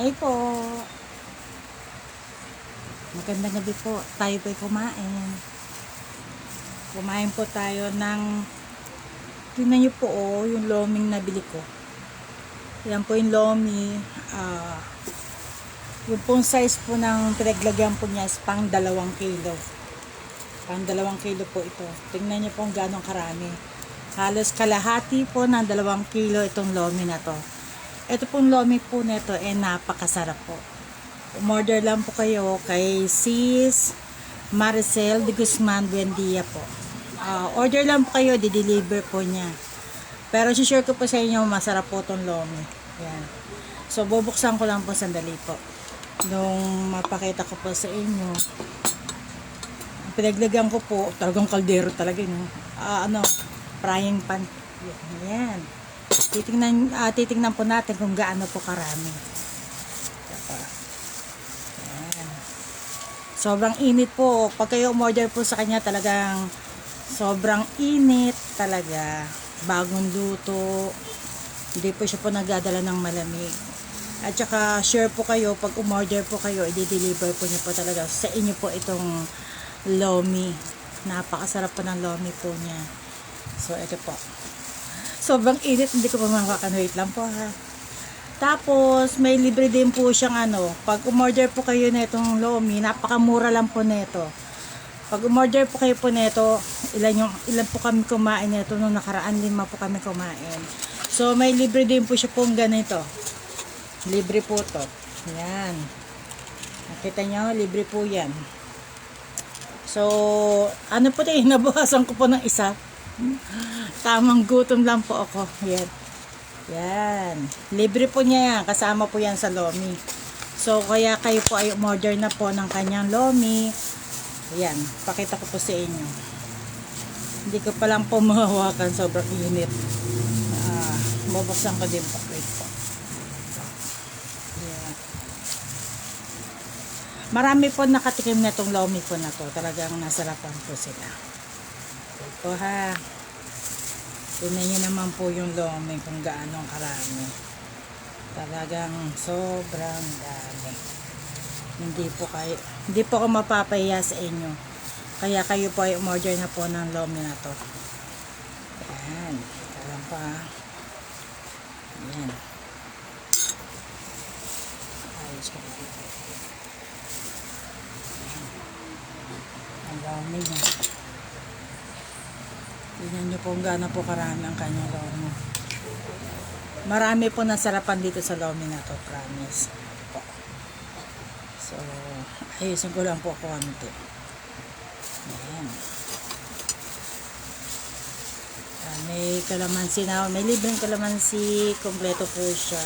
Ay po, magandang gabi po. Tayo po'y kumain. Kumain po tayo ng, tingnan nyo po yung loming nabili ko. Yan po yung lomi. Yung pong size po ng pinaglagyan po niya is pang 2 kilo. Pang 2 kilo po ito. Tingnan nyo po kung gano'ng karami. Halos kalahati po ng 2 kilo itong lomi na to. Ito pong lomi po nito napakasarap po. Umorder lang po kayo kay Sis Maricel de Guzman Buendia po. Order lang po kayo, di-deliver po niya. Pero share ko po sa inyo, masarap po itong lomi. Yan. So, bubuksan ko lang po sandali po. Nung mapakita ko po sa inyo, pinaglagyan ko po, talagang kaldero talaga, no? Frying pan. Yan. Titingnan po natin kung gaano po karami. Yan. Sobrang init po. Pag kayo umorder po sa kanya, talagang sobrang init talaga. Bagong luto. Hindi po siya po nagdadala ng malamig. At saka share po kayo, pag umorder po kayo, i-deliver po niya po talaga sa inyo po itong lomi. Napakasarap po ng lomi po niya. So, ito po. Sobrang init, hindi ko pa makaka-wait lang po ha. Tapos, may libre din po siyang pag umorder po kayo na itong lomi, napakamura lang po nito. Pag umorder po kayo po nito, ilan po kami kumain nito nung nakaraan, 5 po kami kumain. So, may libre din po siya pong ganito. Libre po to. Yan. Nakita nyo, libre po yan. So, po tayo, nabukasan ko po ng isa. Tamang gutom lang po ako. Yan. Yan. Libre po niya yan. Kasama po yan sa lomi. So, kaya kayo po ay umorder na po ng kanyang lomi. Yan. Pakita ko po sa inyo. Hindi ko pa lang po mahawakan. Sobrang init. Bubuksan ko din po. Wait po. Yan. Marami po nakatikim na itong lomi po na to. Talagang nasarapan po sila. Wait po ha. Tingnan nyo naman po yung lomi kung gaano karami. Talagang sobrang dami. Hindi po ako mapapahiya sa inyo. Kaya kayo po ay umorder na po ng lomi na to. Yan. Alam pa. Yan. Ayos ko dito. Ang lomi niya. Tingnan nyo po kung gaano po karami ang kanyang lomi. Marami po nasarapan dito sa lomi na to, promise. So, ayusin ko lang po konti. Ayan. May kalamansi na, may libreng kalamansi, kompleto po siya.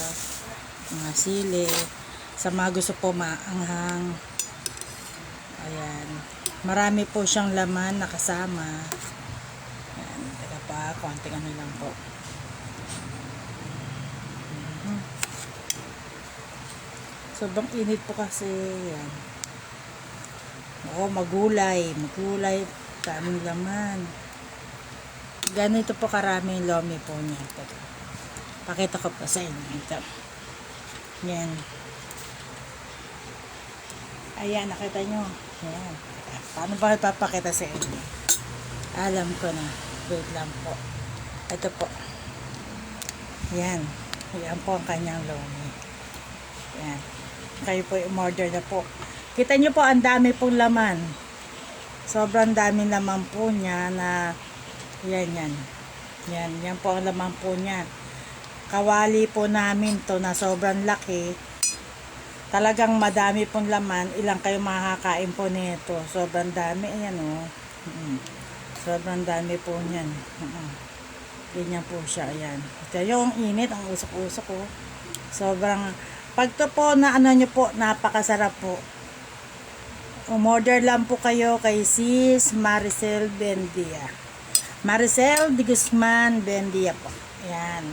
Mga sili. Sa mga gusto po maanghang. Ayan. Marami po siyang laman na kasama. Ayan. Teka pa, konting lang po. Sobrang init po kasi yan. Magulay, daming laman. Ganito po karami yung lomi po niya. Pakita ko po sa inyo ito. Yan. Ayan, nakita nyo. Yan. Paano ba ipapakita sa inyo? Alam ko na. Wait lang po. Ito po. Yan. Yan po ang kanyang lomi. Yan. Kayo po umorder na po. Kita nyo po, ang dami pong laman. Sobrang daming laman po niya na yan. Yan po ang laman po niya. Kawali po namin to na sobrang laki. Talagang madami pong laman. Ilang kayo makakain po nito. Sobrang dami. Ayan o. Sobrang dami po niyan. Ganyan po siya. Ayan. Ito yung init. Ang usok-usok o. Sobrang pag to po na nyo po, napakasarap po. Umorder lang po kayo kay Sis Maricel Buendia. Maricel de Guzman Buendia po. Ayan.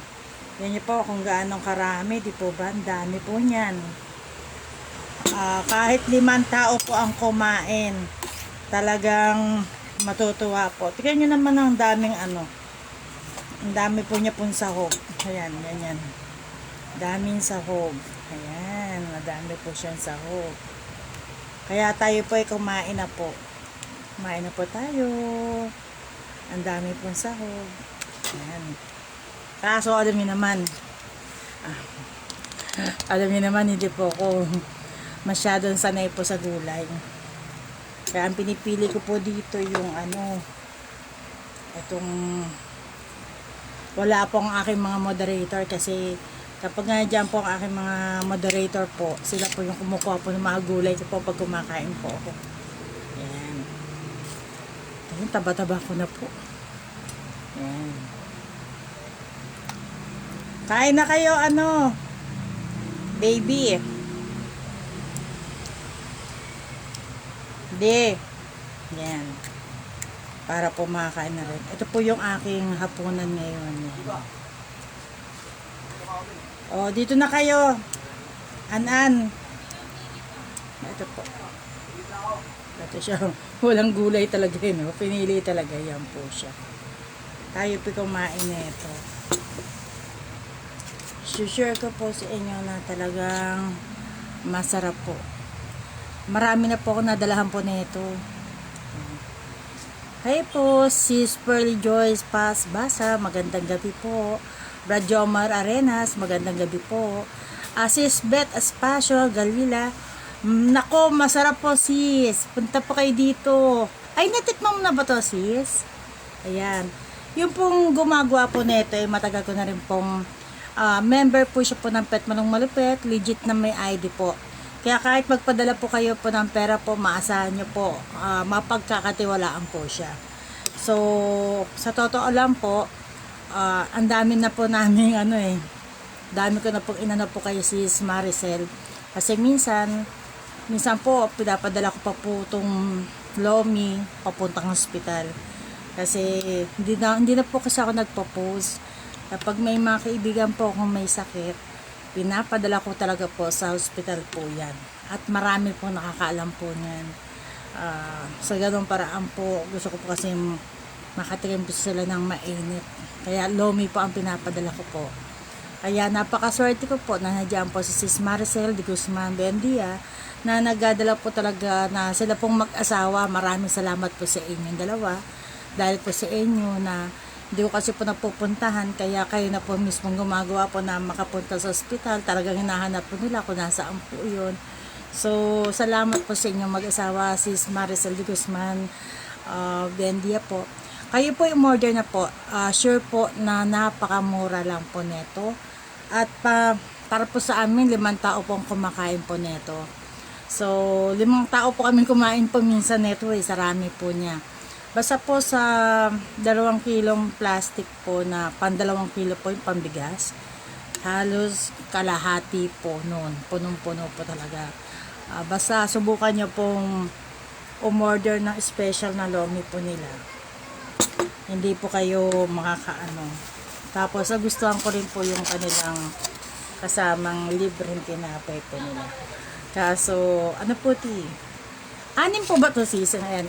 Yan nyo po kung gaano karami. Di po ba? Ang dami po niyan. Kahit 5 tao po ang kumain. Talagang matutuwa po. Tignan nyo naman ang daming Ang dami po niya pong sahog. Ayan, ganyan. Daming sahog. Ayan. Madami po siyang sahog. Kaya tayo po ay kumain na po. Kumain na po tayo. Ang dami pong sahog. Ayan. Kaso alam niyo naman, hindi po ako masyadong sanay po sa gulay. Kaya ang pinipili ko po dito yung itong wala po ang aking mga moderator, kasi kapag nga dyan po ang aking mga moderator po, sila po yung kumukuha po ng mga gulay ko po pag kumakain po ako. Ayan. Ayan, taba-taba ko na po. Ayan. Kain na kayo, baby. Hindi. Ayan. Para po makakain na rin. Ito po yung aking hapunan ngayon. O, dito na kayo. An-an. Ito po. Ito siya. Walang gulay talaga yun. Pinili talaga. Yan po siya. Tayo po kumain na ito. Share ko po sa inyo na talagang masarap po. Marami na po ako nadalahan po nito. Hi po, Sis Pearly Joyce Paz Basa, magandang gabi po. Brad Jomar Arenas, magandang gabi po. Sis Beth Espacio Galila, nako, masarap po sis. Punta po kayo dito. Ay, natikman mo na ba to sis? Ayan. Yung pong gumagawa po nito, matagal ko na rin pong member po siya po ng Pet Manong Malupet, legit na may ID po. Kaya kahit magpadala po kayo po ng pera po, maasahan nyo po, mapagkakatiwalaan po siya. So, sa totoo lang po, ang dami na po namin dami ko na po inano po kayo si Maricel. Kasi minsan po, pinapadala ko pa po itong Lomi papuntang hospital. Kasi hindi na po kasi ako nagpo-post. Kapag may mga kaibigan po kung may sakit, pinapadala ko talaga po sa hospital po yan. At marami po nakakaalam po niyan. Sa ganung paraan po, gusto ko po kasi makatikim po sila ng mainit. Kaya Lomi po ang pinapadala ko po. Kaya napakaswerte ko po na nandiyan po si Sis Maricel de Guzman Bendia na nagdadala po talaga na sila pong mag-asawa. Maraming salamat po sa inyong dalawa. Dahil po sa inyo na hindi ko kasi po napupuntahan, kaya kayo na po mismong gumagawa po na makapunta sa ospital. Talagang hinahanap po nila kung nasaan po yun. So, salamat po sa inyong mag-asawa, Sis Maricel de Guzman Bendia po. Kayo po i-order na po. Sure po na napakamura lang po neto. At para po sa amin, 5 tao pong kumakain po neto. So, 5 tao po kami kumain po minsan neto sarami po niya. Basta po sa 2 kilong plastic po na 2 kilo po yung pambigas, halos kalahati po noon. Punong-puno po talaga. Basta subukan nyo pong umorder ng special na Lomi po nila. Hindi po kayo makakaano. Tapos nagustuhan ko rin po yung kanilang kasamang libreng tinapay po nila. Kaso, po 6 po ba to season? Ayan,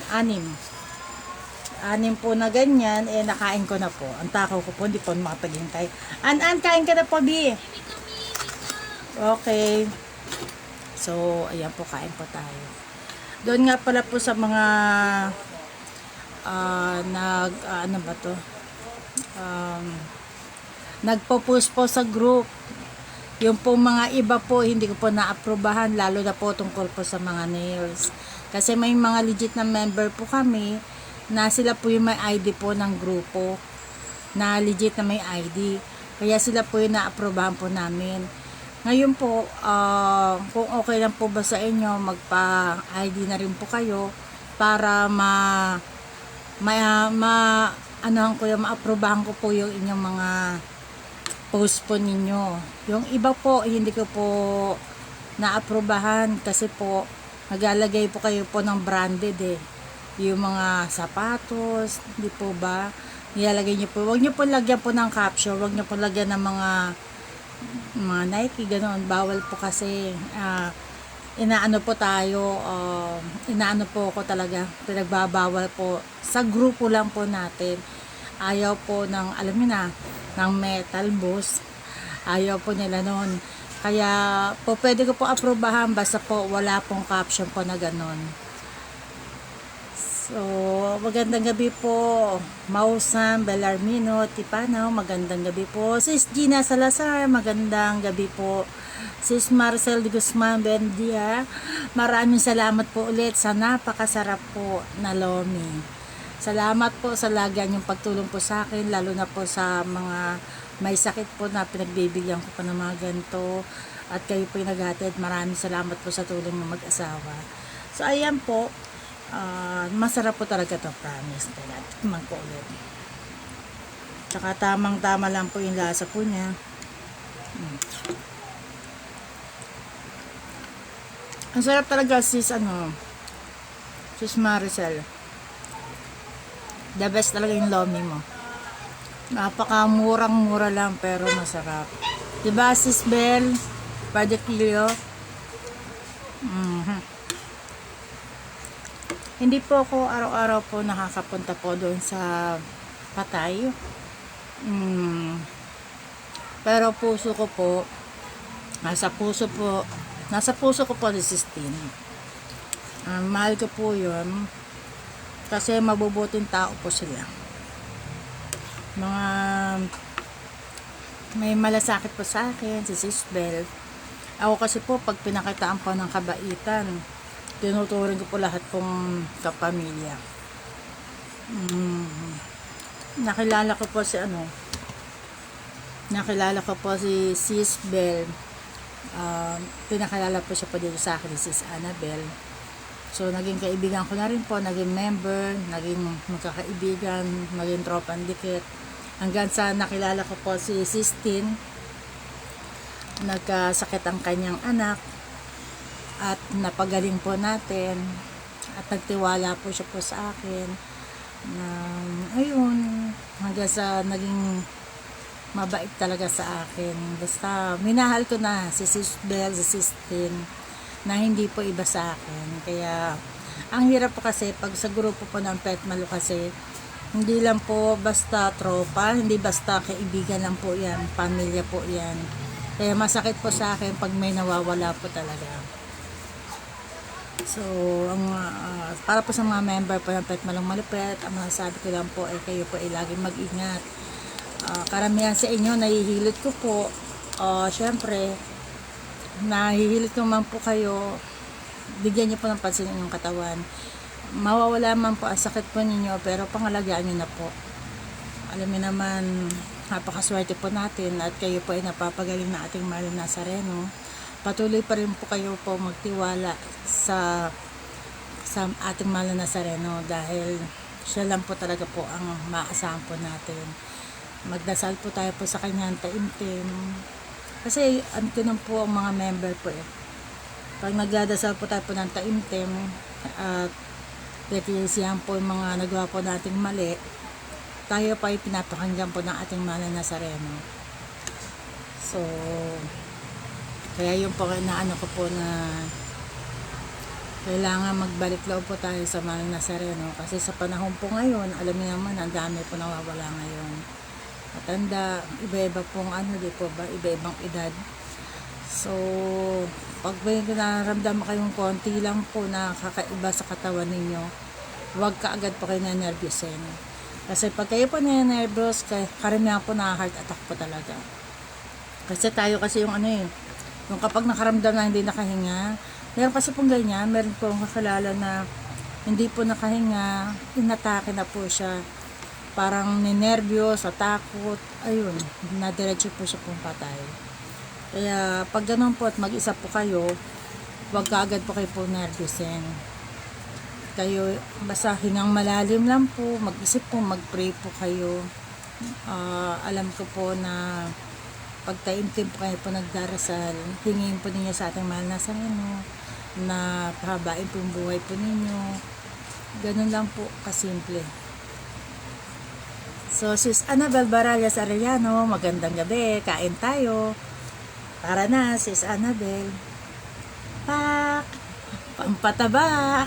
6 po na ganyan, nakain ko na po. Ang takaw ko po, hindi po makapaghintay. An, kain ka na po, Bi. Okay. So, ayan po, kain po tayo. Doon nga pala po sa mga nagpo-post po sa group. Yung po mga iba po, hindi ko po na-aprobahan, lalo na po tungkol po sa mga nails. Kasi may mga legit na member po kami, na sila po yung may ID po ng grupo, na legit na may ID. Kaya sila po yung na-aprobahan po namin. Ngayon po, kung okay lang po ba sa inyo, magpa-ID na rin po kayo para ma-aprobahan ko po yung inyong mga post po ninyo. Yung iba po, hindi ko po na-aprobahan kasi po, naglalagay po kayo po ng branded yung mga sapatos, hindi po ba? Nilalagay niyo po. Huwag niyo po lagyan po ng caption, huwag niyo po lagyan ng mga Nike, ganoon. Bawal po kasi inaano po tayo, inaano po ko talaga, pinagbabawal po. Sa grupo lang po natin. Ayaw po ng, alam niyo na, ng metal boss. Ayaw po nila noon. Kaya po pwede ko po aprobahan basta po wala pong caption po na ganun. So, magandang gabi po, Mausan, Belarmino, Tipanaw, magandang gabi po. Sis Gina Salazar, magandang gabi po. Sis Marcel de Guzman Bendia, maraming salamat po ulit sa napakasarap po na lomi. Salamat po sa lagyan yung pagtulong po sa akin, lalo na po sa mga may sakit po na pinagbibigyan ko pa ng mga ganito. At kayo po yung naghatid, maraming salamat po sa tulong ng mag-asawa. So, ayan po. Masarap po talaga ito, promise. Tikman ko ulit. Tsaka tamang-tama lang po yung lasa po niya. Ang sarap talaga sis Maricel. The best talaga yung lomi mo. Napakamurang-mura lang pero masarap. Diba sis Bel? Padekilyo? Hindi po ako araw-araw po nakakapunta po doon sa Patay. Pero puso ko po, nasa puso ko po si Sistine. Mahal ko po yun kasi mabubuting tao po sila. Mga may malasakit po sa akin, si Sis Bel. Ako kasi po, pag pinakitaan po ng kabaitan, tinuturing ko po lahat pong kapamilya. Nakilala ko po si Sis Bel. Pinakilala po siya po dito sa akin ni Sis Annabel. So naging kaibigan ko na rin po, naging member, naging magkakaibigan, naging tropang dikit. Hanggang sa nakilala ko po si Sistine, nagkasakit ang kanyang anak. At napagaling po natin at nagtiwala po siya po sa akin na ayun hanggang sa naging mabait talaga sa akin. Basta minahal ko na si Sis Bel, si Sistine na hindi po iba sa akin. Kaya ang hirap po kasi pag sa grupo po ng Pet Malu kasi hindi lang po basta tropa, hindi basta kaibigan lang po yan, pamilya po yan. Kaya masakit po sa akin pag may nawawala po talaga. So, para po sa mga member po ng Pet Malong Malupet, ang masasabi ko lang po ay kayo po ay laging mag-ingat. Karamihan sa inyo, nahihilit ko po. Syempre, nahihilit ko man po kayo, bigyan niyo po ng pansin inyong katawan. Mawawala man po ang sakit po ninyo, pero pangalagaan niyo na po. Alam niyo naman, napakaswerte po natin at kayo po ay napapagaling na ating mahal na Nazareno. Patuloy pa rin po kayo po magtiwala sa ating mahal na Nazareno dahil siya lang po talaga po ang maasahan po natin. Magdasal po tayo po sa kanyang taimtim. Kasi ganun po ang mga member po eh. Pag nagdadasal po tayo po ng taimtim at pinagkisihan po yung mga nagawa po nating mali, tayo pa ay pinapakinggan po ng ating mahal na Nazareno. So, kaya yung po inaano ko po na kailangan magbalik loob po tayo sa mahal na Nazareno kasi sa panahon po ngayon, alam niyo naman, ang dami po nawawala ngayon. Matanda, iba-iba pong di po ba, iba-ibang edad. So, pag may nararamdaman kayong konti lang po na kakaiba sa katawan ninyo, huwag kaagad po kayo na-nervousin. Kasi pag kayo po na-nervous, karamihan po na heart attack po talaga. Kasi tayo kasi yung yung kapag nakaramdam na hindi nakahinga, meron kasi pong ganyan, meron pong kakilala na hindi po nakahinga, inatake na po siya, parang ninervyos, takot, ayun, nadiretso po siya pong patay. Kaya pag ganun po at mag-isa po kayo, huwag kaagad po kayo po nervyusin. Kayo, basta hingang malalim lang po, mag-isip po, mag-pray po kayo. Alam ko po na pag taimtim po kayo po nagdarasal, hingin po ninyo sa ating mahal na Nazareno na pahabain po yung buhay po ninyo. Ganun lang po kasimple. So, Sis Annabel Baralias Arellano, magandang gabi, kain tayo. Tara na, Sis Annabel. Pak! Pampataba!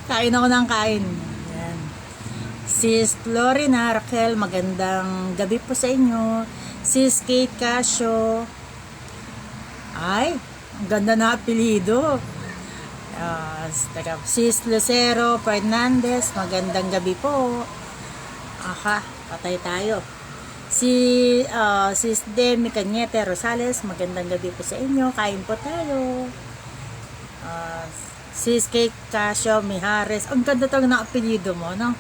Kain ako ng kain. Ayan. Sis Lorena Raquel, magandang gabi po sa inyo. Sis Kate Casio, Ay, ang ganda na apelido. Sis Lucero Fernandez, magandang gabi po. Aha, patay tayo. Sis Demi Cañete Rosales, magandang gabi po sa inyo. Kain po tayo. Sis Kate Casio Mijares, ang ganda talaga ng apelido mo, no?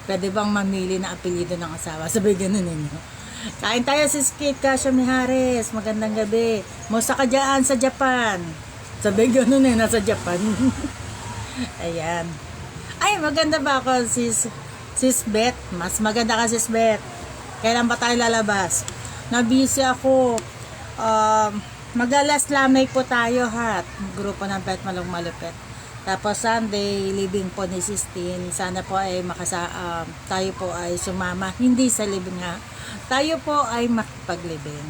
Pwede bang mamili na apelido ng asawa? Sabi ganun ninyo. Kain tayo, Sis Kate Casio Mijares, magandang gabi. Musta ka dyan sa Japan? Sabi ganun nasa Japan. Ayan. Ay, maganda ba ako, Sis Beth? Mas maganda ka, Sis Beth. Kailan ba tayo lalabas? Nabisi ako. Magalas lamay po tayo, ha. Grupo ng Beth Malong Malupet. Tapos Sunday, living po ni Sistine. Sana po ay tayo po ay sumama. Hindi sa living, ha. Tayo po ay makipaglibing.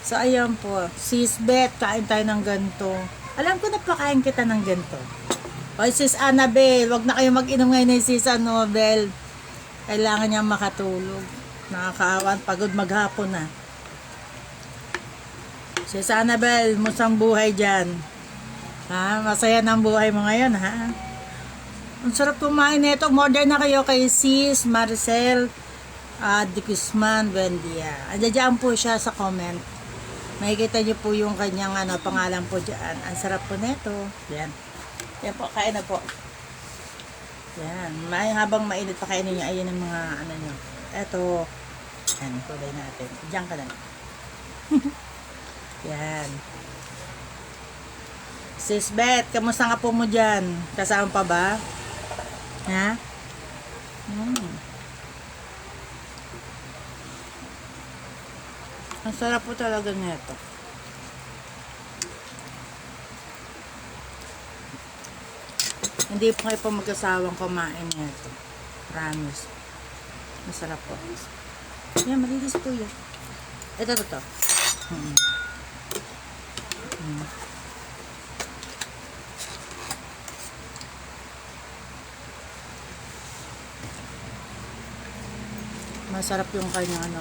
So, ayan po. Sis Beth, kain tayo ng ganito. Alam ko napakain kita ng ganito. O, Sis Annabelle, wag na kayo mag-inom ngayon ni Sis Annabelle. Kailangan niya makatulog. Nakakaawan, pagod maghapon na. Sis Annabelle, musang buhay dyan. Ha? Masaya ng buhay mo ngayon, ha? Ang sarap kumain nito. Order na kayo kay Sis Marcel de Guzman Buendia. Andiyan po siya sa comment. Makikita niyo po yung kanyang pangalan po dyan. Ang sarap po nito. Yan. Yan po, kain na po. Yan. Habang mainit pa kainin niyo, ayun ang mga nyo. Eto. Yan, kulay natin. Diyan ka na. Yan. Sis Beth, kamusta nga po mo dyan? Kasama pa ba? Ha? Ang sarap po talaga nito. Hindi po kayo po mag-asawang kumain nito. Promise. Masarap po. Yan, malinis po yan. Ito. Masarap yung kanyang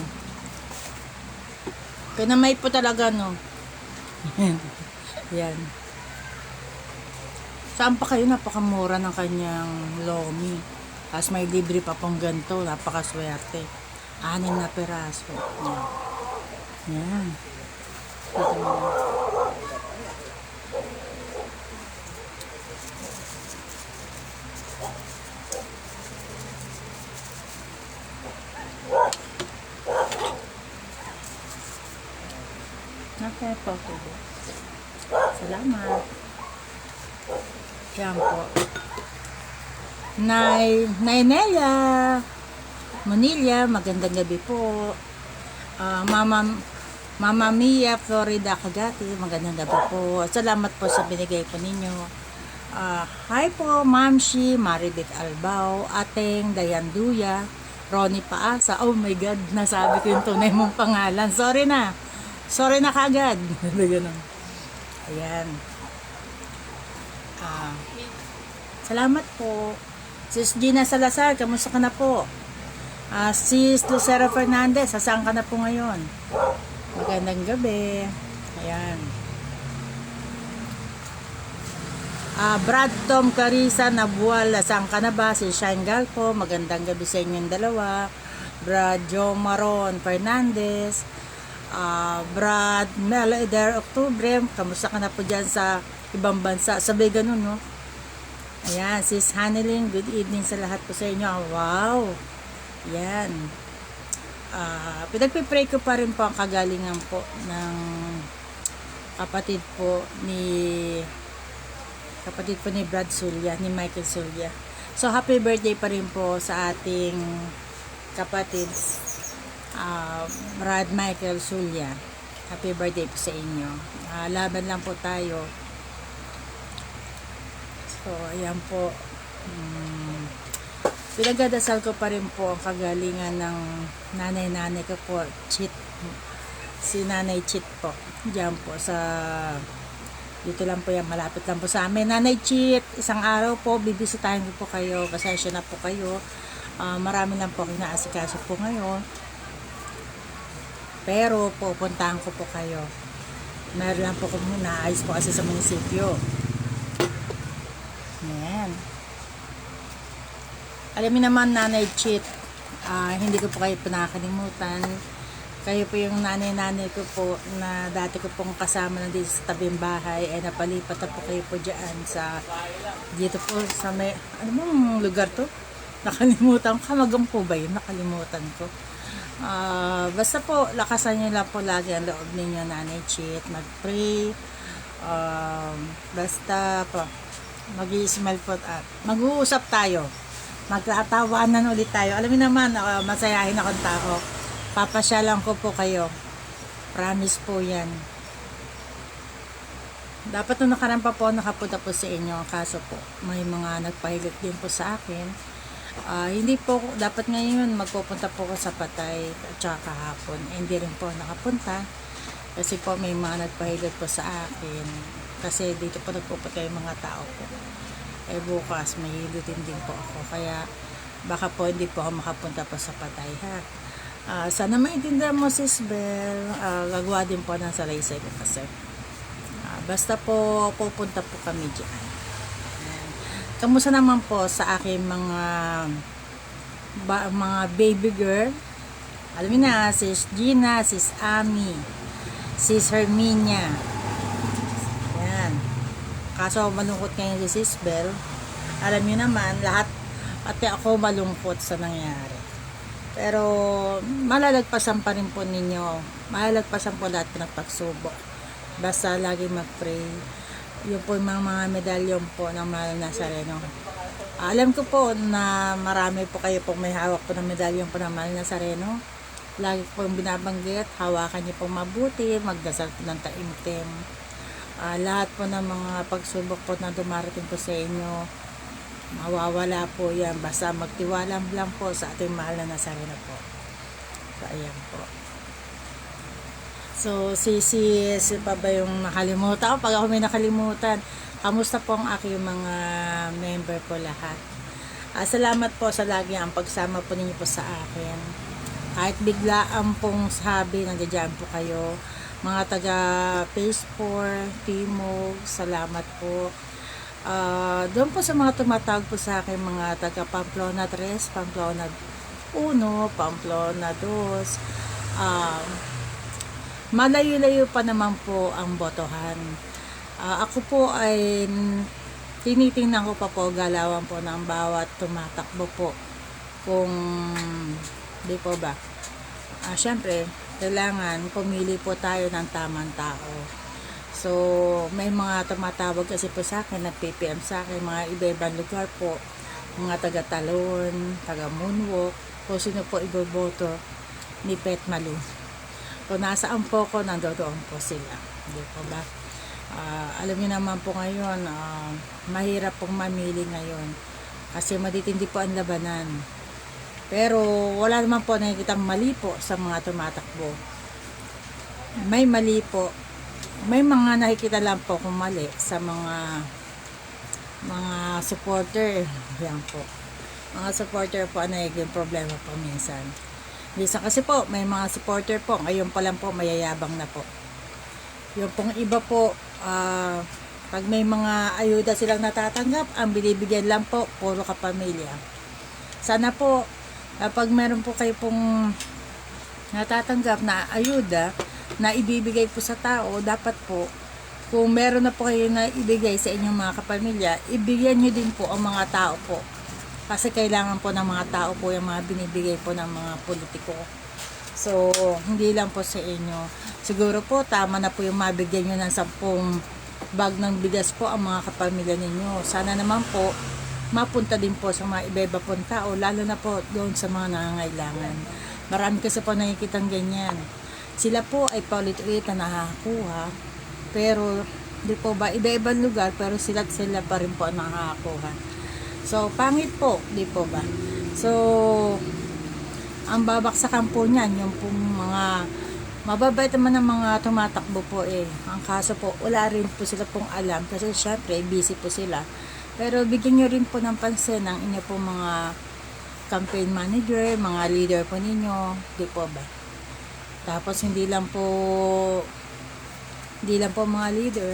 Pinamay po talaga, no? Yan. Saan pa kayo? Napakamura ng kanyang lomi. Tapos may libre pa pong ganito. Napakaswerte. 6 na peraso. Yan. Yan. Ito mo. Okay po. Salamat. Yan po. Nay Nelia Manila, magandang gabi po. Mama Mia Florida Cagati, magandang gabi po. Salamat po sa binigay po ninyo. Hi po, Ma'am Shi, Maribeth Albao, Ateng Dayanduya, Ronnie Paasa. Oh my God, nasabi ko yung tunay mong pangalan. Sorry na kagad. Ayan. Salamat po. Sis Gina Salazar, kamusta ka na po? Sis Lucero Fernandez, saan ka na po ngayon? Magandang gabi. Ayan. Brad Tom Carissa Nabual, saan ka na ba? Si Shine Galpo, magandang gabi sa inyong dalawa. Brad Joe Maron Fernandez, Brad Mel Eder Octubre, kamusta ka na po dyan sa ibang bansa? Sabi ganun, no? Ayan, Sis Haneling, good evening sa lahat po sa inyo. Wow! Yan. Pinagpipray ko pa rin po ang kagalingan po ng kapatid po ni Brad Sulya, ni Michael Sulya. So, happy birthday pa rin po sa ating kapatid, Brad Michael Sulya. Happy birthday po sa inyo. Laban lang po tayo. So, ayan po. Pinagdadasal ko pa rin po ang kagalingan ng nanay ko po, Chit. Si Nanay Chit po. Diyan po dito lang po yan, malapit lang po sa amin. Nanay Chit, isang araw po, bibisitahin ko po kayo. Pasensya na po kayo. Marami lang po kinaasikaso po ngayon. Pero pupuntahan ko po kayo. Meron lang po kung naayos po kasi sa munisipyo. Ayan. Alam niyo naman, Nanay Chit, hindi ko po kayo pinakalimutan. Kayo po yung nanay-nanay ko po na dati ko pong kasama na dito sa tabing bahay, ay napalipat na po kayo po dyan sa dito po sa may ano bang lugar to? Nakalimutan ko. Kamagang po ba yun? Nakalimutan ko. Basta po lakasan nyo lang po lagi ang loob ninyo, Nanay Chit, mag-pray. Basta po mag-i-smile po at mag-uusap tayo, magtatawanan ulit tayo. Alam niyo naman, masayahin akong tao. Papasyalan ko po kayo, promise po yan. Dapat nung nakaraan pa po nakapunta po sa inyo, kaso po may mga nagpahigot din po sa akin. Hindi po dapat ngayon magpupunta po ko sa Patay at saka kahapon, hindi rin po nakapunta kasi po may mga nagpahigot po sa akin, kasi dito po nagpupunta yung mga tao po. Bukas may hilutin din po ako, kaya baka po hindi po ako makapunta po sa Patay, ha. Sana maintindihan mo, Sis Bel. Gagawa din po ng salaysay ko kasi. Basta po pupunta po kami dyan. Kamusta naman po sa aking mga baby girl? Alam niyo na, Sis Gina, Sis Ami, Sis Herminia. Yan. Kaso malungkot ngayon si Sis Bel. Alam niyo naman, lahat pati ako malungkot sa nangyari. Pero malalagpasan pa rin po ninyo. Malalagpasan po lahat ng pagsubok. Basta lagi mag-pray. Yung po yung mga medalyon po ng Mahal na Nazareno. Alam ko po na marami po kayo pong may hawak po ng medalyon po ng Mahal na Nazareno. Lagi po yung binabanggit, hawakan niyo pong mabuti, magdasal po ng taimtim. Lahat po ng mga pagsubok po na dumarating po sa inyo, mawawala po yan, basta magtiwala lang po sa ating Mahal na Nazareno po. So ayan po. So si pa ba yung nakalimutan? Pag ako may nakalimutan, kamusta po ang aking mga member po lahat? Salamat po sa lagi ang pagsama po ninyo po sa akin. Kahit biglaan pong sabi, nandiyan po kayo. Mga taga Phase 4, Timog, salamat po. Doon po sa mga tumatawag po sa akin, mga taga Pamplona 3, Pamplona 1, Pamplona 2, malayo-layo pa naman po ang botohan. Ako po ay tinitingnan ko pa po, galawan po ng bawat tumatakbo po, kung di po ba, syempre kailangan pumili po tayo ng tamang tao. So, may mga tumatawag kasi po sa akin, nag-PPM sa akin, mga iba-ibang lugar po, mga taga-Talon, taga-Moonwalk, kung sino po iboboto ni Pet Malu. Kung nasaan po ko, nandoon po sila. Hindi po ba? Alam niyo naman po ngayon, mahirap pong mamili ngayon, kasi matitindi po ang labanan. Pero, wala naman po nakikitang mali po sa mga tumatakbo. May mali po. May mga nakikita lang po kung mali sa mga supporter. Yan po. Mga supporter po ang nagiging problema po minsan. Minsan kasi po, may mga supporter po, ngayon pa lang po, mayayabang na po. Yung pong iba po, pag may mga ayuda silang natatanggap, ang binibigyan lang po, puro kapamilya. Sana po, pag meron po kayo pong natatanggap na ayuda, na ibibigay po sa tao, dapat po, kung meron na po kayo na ibigay sa inyong mga kapamilya, ibigyan nyo din po ang mga tao po. Kasi kailangan po ng mga tao po yung mga binibigay po ng mga politiko. So, hindi lang po sa inyo. Siguro po, tama na po yung mabigyan nyo ng 10 bag ng bigas po ang mga kapamilya ninyo. Sana naman po, mapunta din po sa mga iba-iba pong tao, lalo na po doon sa mga nangangailangan. Marami kasi po nakikitang ganyan. Sila po ay paulit-ulit na nakakakuha, pero di po ba, iba-ibang lugar, pero sila pa rin po ang nakakakuha. So, pangit po, di po ba? So, ang babaksakan po niyan, yung pong mga mababait naman ng mga tumatakbo po Ang kaso po, wala rin po sila pong alam, kasi syempre, busy po sila. Pero bigyan nyo rin po ng pansin ang inyo pong mga campaign manager, mga leader po ninyo, di po ba? Tapos hindi lang po Hindi lang po mga leader.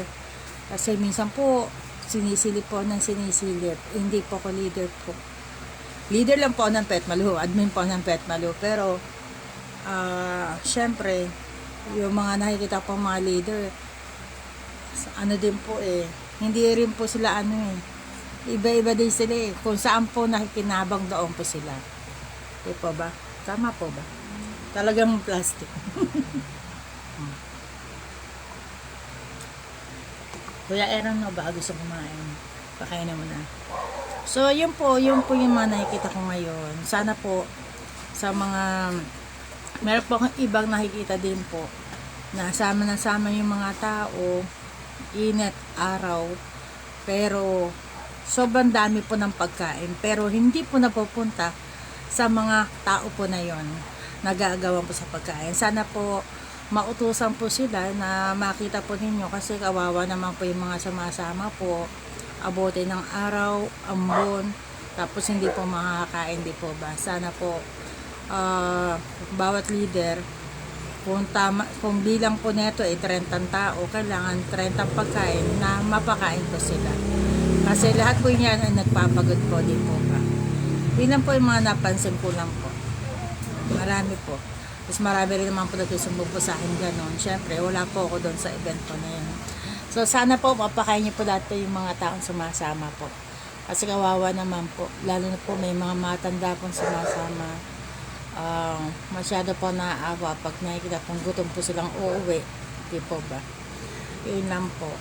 Kasi minsan po, sinisilip po ng sinisilip. Hindi po ako leader po. Leader lang po ng Petmalu, admin po ng Petmalu. Pero, syempre, yung mga nakikita po mga leader, ano din po hindi rin po sila iba-iba din sila kung saan po nakikinabang doon po sila. Di po ba? Tama po ba? Talagang plastic. Kuya Aaron, no, ba gusto kumain? Pakain na muna. So, yun po yung mga nakikita ko ngayon. Sana po, sa mga, meron po akong ibang nakikita din po, na sama na sama yung mga tao, init, araw, pero, sobrang dami po ng pagkain, pero hindi po napupunta sa mga tao po na yon, nagagawan po sa pagkain. Sana po, mautusan po sila na makita po ninyo kasi kawawa naman po yung mga sumasama po, abutin ng araw, ambon, tapos hindi po makakain, di po ba? Sana po bawat leader, kung bilang po neto 30 tao, kailangan 30 pagkain na mapakain po sila. Kasi lahat po yan ay nagpapagod po, di po ba? Yun lang po yung mga napansin ko lang po. Marami po. Tapos marami rin naman po nagsusumbog po sa akin gano'n. Siyempre, wala po ako doon sa event po na yun. So, sana po mapakain niyo po lahat po yung mga taong sumasama po. Kasi kawawa naman po. Lalo na po may mga matanda pong sumasama. Masyado po naaawa pag nakikita kung gutom po silang uuwi. Di po ba? Yun lang po.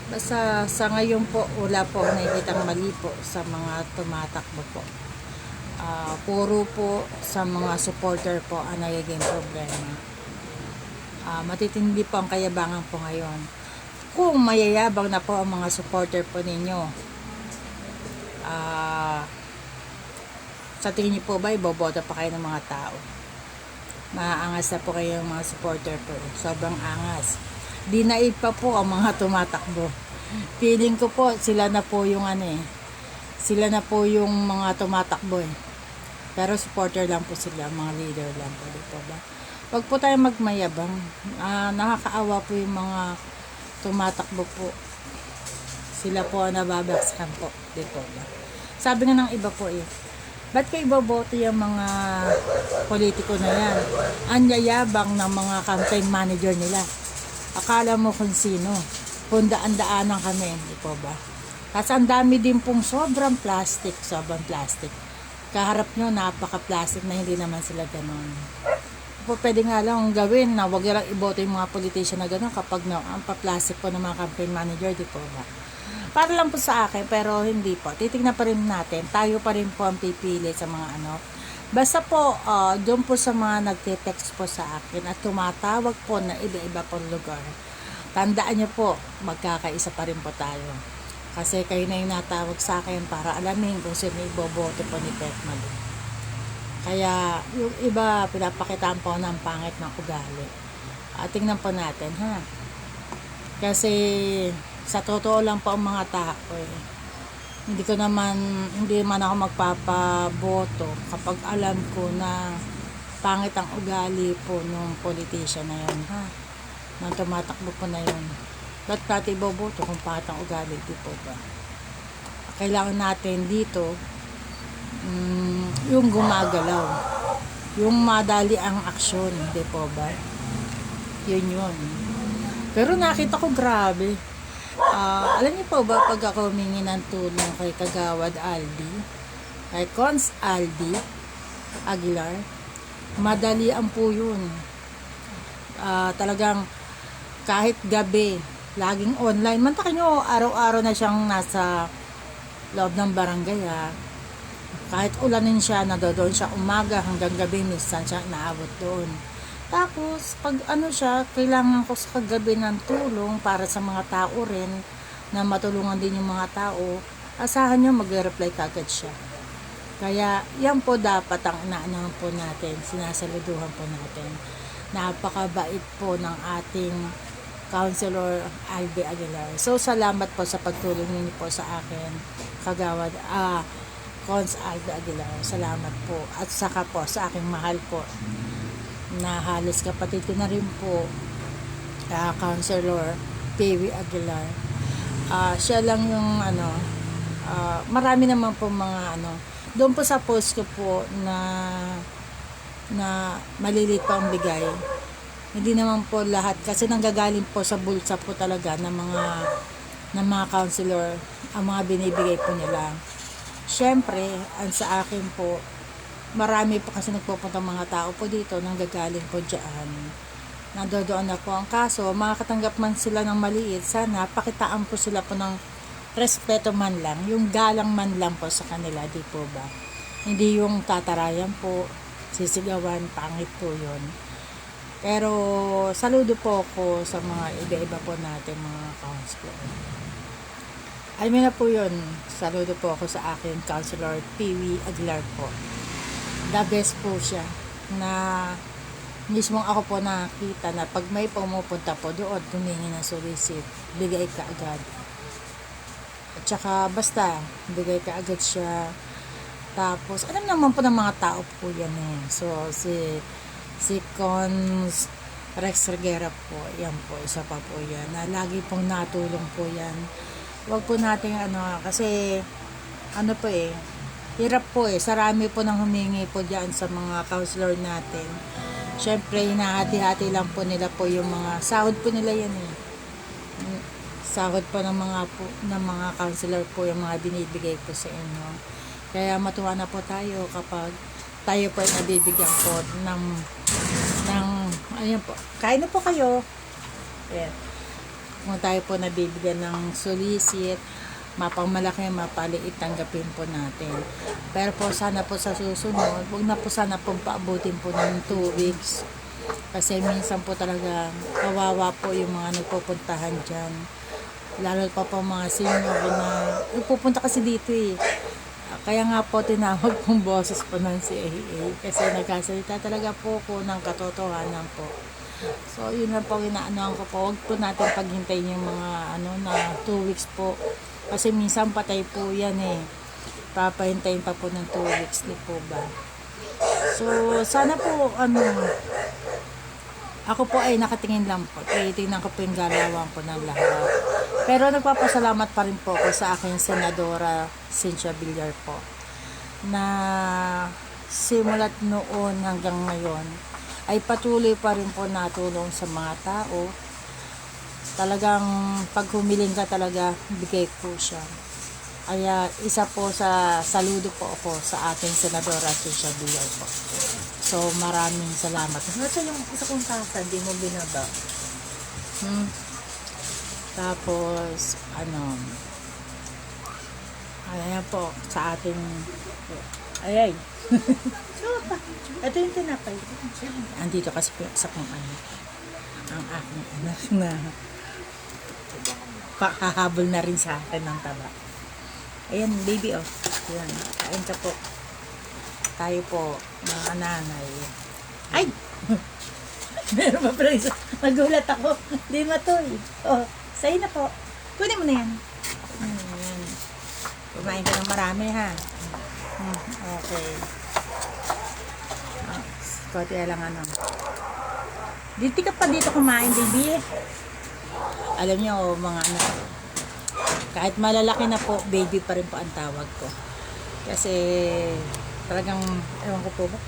Basta sa ngayon po, wala po nakikitang mali po sa mga tumatakbo po. Puro po sa mga supporter po ang nagiging problema. Matitindi po ang kayabangan po ngayon. Kung mayayabang na po ang mga supporter po ninyo, sa tingin niyo po ba iboboto pa kayo ng mga tao? Maaangas na po kayo ng mga supporter po. Sobrang angas. Dinaig pa po ang mga tumatakbo. Feeling ko po sila na po yung sila na po yung mga tumatakbo Pero supporter lang po sila, mga leader lang po dito ba. Wag po tayo magmayabang. Nakakaawa po yung mga tumatakbo po. Sila po ang nababaksakan po dito ba. Sabi nga ng iba po ba't kayo iboboto yung mga politiko na yan? Ang yayabang ng mga campaign manager nila. Akala mo kung sino. Kung daan-daanan kami, di po ba? Kasi ang dami din pong sobrang plastic. Kaharap nyo, napaka-plastic na hindi naman sila ganon. Po, pwede nga lang gawin na wag lang iboto yung mga politician na ganon kapag ang pa-plastic po ng mga campaign manager, di po ba? Para lang po sa akin, pero hindi po. Titignan pa rin natin. Tayo pa rin po ang pipili sa mga Basta po, doon po sa mga nagte-text po sa akin at tumatawag po na iba-iba pong lugar. Tandaan nyo po, magkakaisa pa rin po tayo. Kasi kayo na yung natawag sa akin para alamin kung sino iboboto po ni Petmalu. Kaya yung iba, pinapakitaan po ng pangit ng ugali. Tingnan po natin, ha? Kasi sa totoo lang po ang mga tao hindi man ako magpapaboto kapag alam ko na pangit ang ugali po ng politician na yun, ha? Nang tumatakbo po na yun. Ba't natin iboboto kung pangit ang ugali, di po ba? Kailangan natin dito yung gumagalaw, yung madali ang aksyon, di po ba? Yun. Pero nakita ko grabe. Alam niyo po ba pag ako humingi ng tulong kay Kagawad Aldi, kay Cons Aldi Aguilar, madali ang po yun. Talagang kahit gabi, laging online. Mantakin nyo, araw-araw na siyang nasa loob ng barangay, ha. Kahit ulanin siya, nadodoon siya umaga hanggang gabi, minsan siya naabot doon. Tapos, pag kailangan ko sa kagabi ng tulong para sa mga tao rin, na matulungan din yung mga tao, asahan nyo, mag-reply kagad siya. Kaya, yan po dapat ang inaanahan po natin, sinasaluduhan po natin. Napakabait po ng ating Councilor Aldi Aguilar. So, salamat po sa pagtulong niyo po sa akin, Kagawad, Cons Aldi Aguilar. Salamat po. At saka po sa aking mahal po, na halos kapatid ko na rin po, Counselor Pewi Aguilar. Siya lang yung marami naman po mga doon po sa post ko po na maliliit pa ang bigay. Hindi naman po lahat kasi nanggagaling po sa bulsa po talaga ng mga counselor ang mga binibigay po nila. Syempre, ang sa akin po, marami po kasi nagpupunta mga tao po dito nanggagaling po dyan. Nandoon ako. Ang kaso, makakatanggap man sila ng maliit, sana pakitaan po sila po ng respeto man lang, yung galang man lang po sa kanila, di po ba? Hindi yung tatarayan po, sisigawan, pangit po yun. Pero saludo po ako sa mga iba-iba po natin mga counselor. Alam mo na po yun, saludo po ako sa akin Counselor Pewi Aguilar po. The best po siya na mismong ako po nakita na pag may pumupunta po doon, tumingin ng solicit, bigay ka agad. At saka basta, bigay ka agad siya. Tapos, alam naman po ng mga tao po yan eh. So, si Cons Rex Reguera po, yan po, isa pa po yan. Na lagi pong natulong po yan. Huwag po natin kasi po hirap po sarami po nang humingi po diyan sa mga counselor natin. Syempre hinahati-hati lang po nila po yung mga sahod po nila yan sahod po ng mga counselor po yung mga binibigay po sa inyo. Kaya matuwa na po tayo kapag tayo po ay nabibigyan po ng ayan po, kain na po kayo. Ayan. Kung tayo po nabibigyan ng solicit, mapangmalaki, mapaliit, tanggapin po natin. Pero po sana po sa susunod, huwag na po sana pong paabutin po ng 2 weeks. Kasi minsan po talaga kawawa po yung mga nagpupuntahan dyan. Lalo pa po mga senior na pupunta kasi dito Kaya nga po tinawag pong boses po ng CAA kasi nagkasalita talaga po ko ng katotohanan po. So, yun lang po inaanoan ko po. Huwag po natin paghintayin yung mga na 2 weeks po. Kasi minsan patay po yan Papahintayin pa po ng 2 weeks di po ba. So, sana po ako po ay nakatingin lang po. Tingnan ko po yung galawan po ng lahat. Pero nagpapasalamat pa rin po ako sa aking Senadora Cynthia Villar po. Na simulat noon hanggang ngayon ay patuloy pa rin po natulong sa mga tao. Talagang pag humiling ka talaga, bigay po siya. Kaya isa po sa saludo po ako sa ating Senadora Cynthia Villar po. So maraming salamat. Nasa yung isa kong kasa, hindi mo binaba. Tapos, ayan po, sa ating, ayay. Ito yung tinapay. Andito kasi sa kung ang aking anak na pakahabol na rin sa akin ng taba. Ayan, baby, Ayan, kain ka po. Tayo po, mga nanay. Ay! Meron pa pala isa. Nagulat ako. Di matoy. Sa'yo na po. Kunin mo na yan. Ayan. Kumain ka ng marami, ha? Okay. Konti lang Dito ka pa dito kumain, baby. Alam niyo, mga kahit malalaki na po, baby pa rin po ang tawag ko. Kasi, talagang, ewan ko po ba?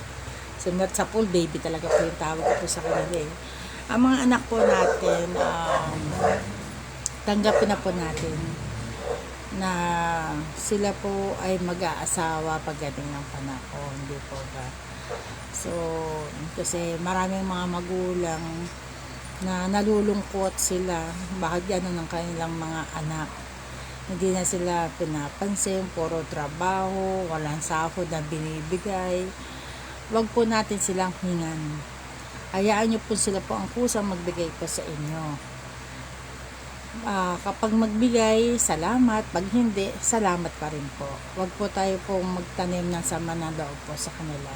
Simula sa pool, baby talaga po yung tawag ko po sa kanila Ang mga anak po natin, tanggapin na po natin na sila po ay mag-aasawa pagdating ng panahon, hindi po ba? So, kasi maraming mga magulang na nalulungkot sila, bakit gano'n ng kanilang mga anak. Hindi na sila pinapansin, puro trabaho, walang sahod na binibigay. Huwag po natin silang hingan. Hayaan nyo po sila po ang kusang magbigay po sa inyo. Kapag magbigay, salamat. Pag hindi, salamat pa rin po. Huwag po tayo pong magtanim ng sama ng loob po sa kanila.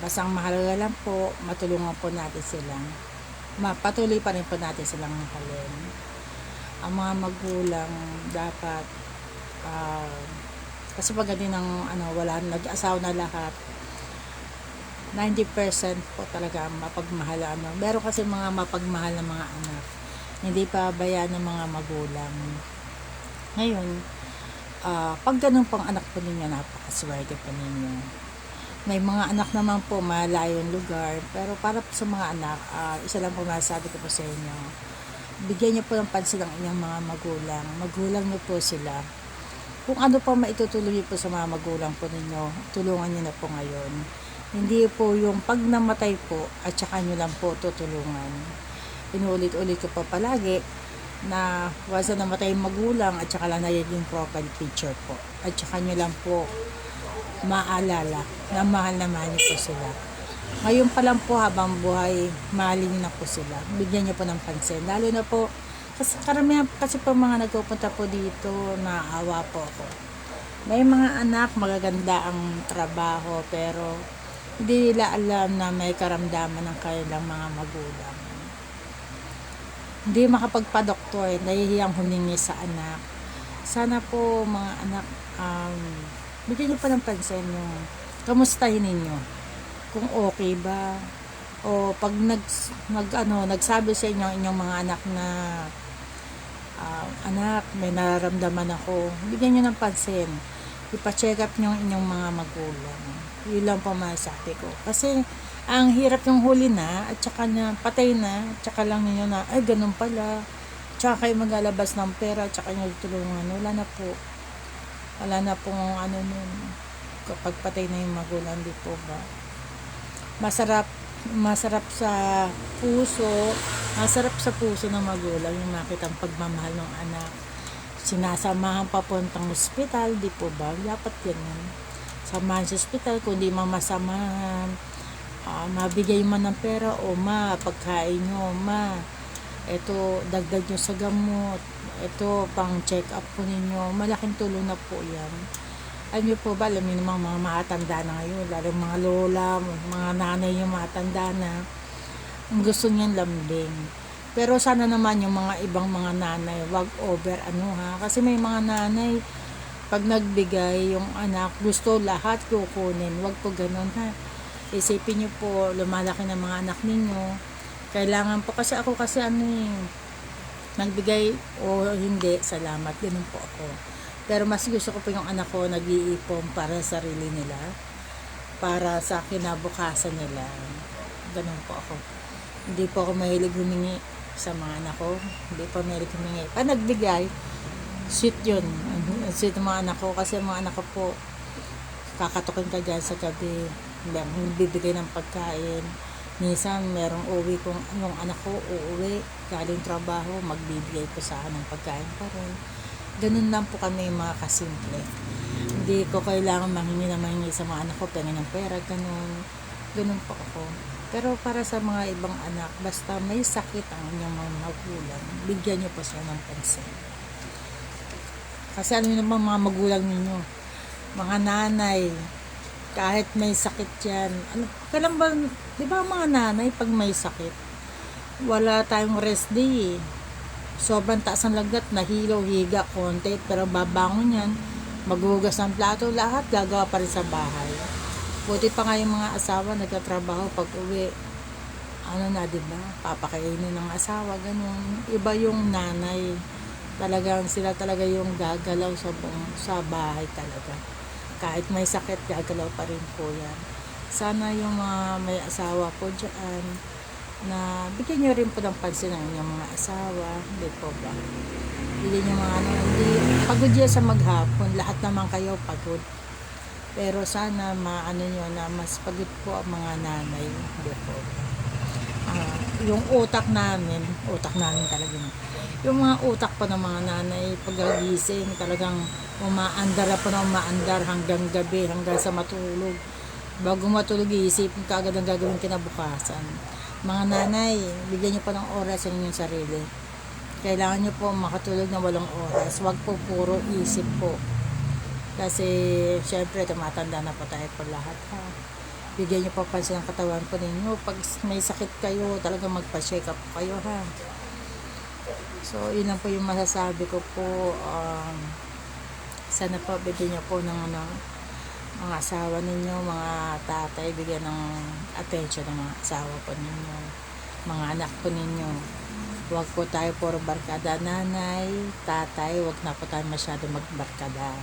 Basang mahalaga lang po, matulungan po natin silang. Patuloy pa rin po natin silang mahalin. Ang mga magulang dapat kasi pag din ng wala nag-asawa na lahat, 90% po talaga mapagmahal ano. Meron kasi mga mapagmahal na mga anak. Hindi pa bayaan ng mga magulang. Ngayon, pag ganun pong anak po ninyo, napakaswerte po ninyo. May mga anak naman po malayong lugar, pero para po sa mga anak, isa lang po masasabi ko po sa inyo, bigyan niyo po ng pansin ang inyong mga magulang. Magulang niyo po sila. Kung ano pa maitutulong niyo po sa mga magulang po ninyo, tulungan niyo na po ngayon. Hindi po yung pag namatay po at saka niyo lang po tutulungan. Inuulit-ulit ko pa palagi na once na namatay yung magulang at saka lang nagiging profile picture po. At saka niyo lang po maalala na mahal niyo po sila. Ngayon pa lang po habang buhay, mahalin niyo na po sila. Bigyan niyo po ng pansin. Lalo na po, kasi karamihan kasi po mga nagpupunta po dito, naawa po ako. May mga anak, magaganda ang trabaho, pero hindi nila alam na may karamdaman ng kanilang mga magulang. Hindi makapagpa-doktor, nahihiyang humingi sa anak. Sana po mga anak, bigyan niyo pa ng pansin yung kamustahin ninyo kung okay ba, o pag nagsabi sa inyo inyong mga anak na anak, may nararamdaman ako, bigyan niyo ng pansin, ipa-check up niyo ang inyong mga magulang. Yun lang po masasabi ko, kasi ang hirap yung huli na at saka na patay na at saka lang niyo na ay ganun pala, tsaka kayo maglalabas ng pera at saka niyo tulungan. Wala na pong ano nun, kapag patay na yung magulang, di po ba? Masarap sa puso ng magulang yung makita ang pagmamahal ng anak. Sinasamahan papuntang ospital, di po ba? Dapat ganun. Samahan sa ospital, kundi mamasamahan, mabigay man ng pera, o pagkain nyo, eto dagdag nyo sa gamot, eto pang check up po ninyo, malaking tulong na po yan. Alam niyo po ba, alam niyo namang mga matanda na ngayon, lalo mga lola, mga nanay yung matanda na, ang gusto niyan lambing. Pero sana naman yung mga ibang mga nanay, wag over kasi may mga nanay, pag nagbigay yung anak, gusto lahat kukunin, wag po ganun Isipin niyo po, lumalaki ng mga anak ninyo, kailangan po, kasi ako nagbigay o hindi, salamat, ganun po ako. Pero mas gusto ko po yung anak ko nag-iipon para sa sarili nila, para sa kinabukasan nila. Ganun po ako. Hindi po ako mahilig humingi sa mga anak ko. Hindi po mahilig humingi. Pag nagbigay, sweet yun. Sweet ng mga anak ko, kasi mga anak ko po, kakatukin ka dyan sa gabi, bibigay ng pagkain. Minsan merong uwi kung yung anak ko uuwi galing trabaho, magbibigay po sa akin ng pagkain pa rin. Ganun lang po kami mga kasimple. Hindi ko kailangan mahingi sa mga anak ko pengen ng pera, ganun po ako. Pero para sa mga ibang anak, basta may sakit ang inyong mga magulang, bigyan niyo po sila ng pansin. Kasi naman mga magulang ninyo, mga nanay, kahit may sakit yan, kailan ba, di ba mga nanay, pag may sakit, wala tayong rest day sobrang taas ng lagnat, nahilo, higa, konti, pero babangon yan, maghugas ng plato, lahat gagawa pa rin sa bahay. Buti pa nga yung mga asawa nagtatrabaho, pag uwi, diba, papakainin ng asawa, ganun. Iba yung nanay, sila talaga yung gagalaw sa bahay talaga. Kahit may sakit, gagalaw pa rin po yan. Sana yung mga may asawa po dyan, na bigyan nyo rin po ng pansin ng inyong mga asawa, hindi po ba? Bigyan nyo mga hindi pagod yan sa maghapon, lahat naman kayo pagod. Pero sana nyo na mas pagod po ang mga nanay, hindi po ba? Yung utak namin talaga. Yung mga utak po ng mga nanay, pag-gising, talagang umaandar hanggang gabi, hanggang sa matulog. Bago matulog, iisipin ka agad ang gagawin kinabukasan. Mga nanay, bigyan niyo pa ng oras sa inyong sarili. Kailangan niyo po makatulog na 8 oras. Huwag po puro isip po. Kasi, syempre, tumatanda na po tayo po lahat Bigyan niyo pa pansin ang katawan po ninyo. Pag may sakit kayo, talaga magpa-check up kayo So, yun lang po yung masasabi ko po. Sana po bigyan niyo po ng mga asawa ninyo, mga tatay, bigyan ng attention ng mga asawa po ninyo, mga anak po ninyo. Huwag po tayo puro barkada, nanay, tatay, huwag na po tayo masyado magbarkada.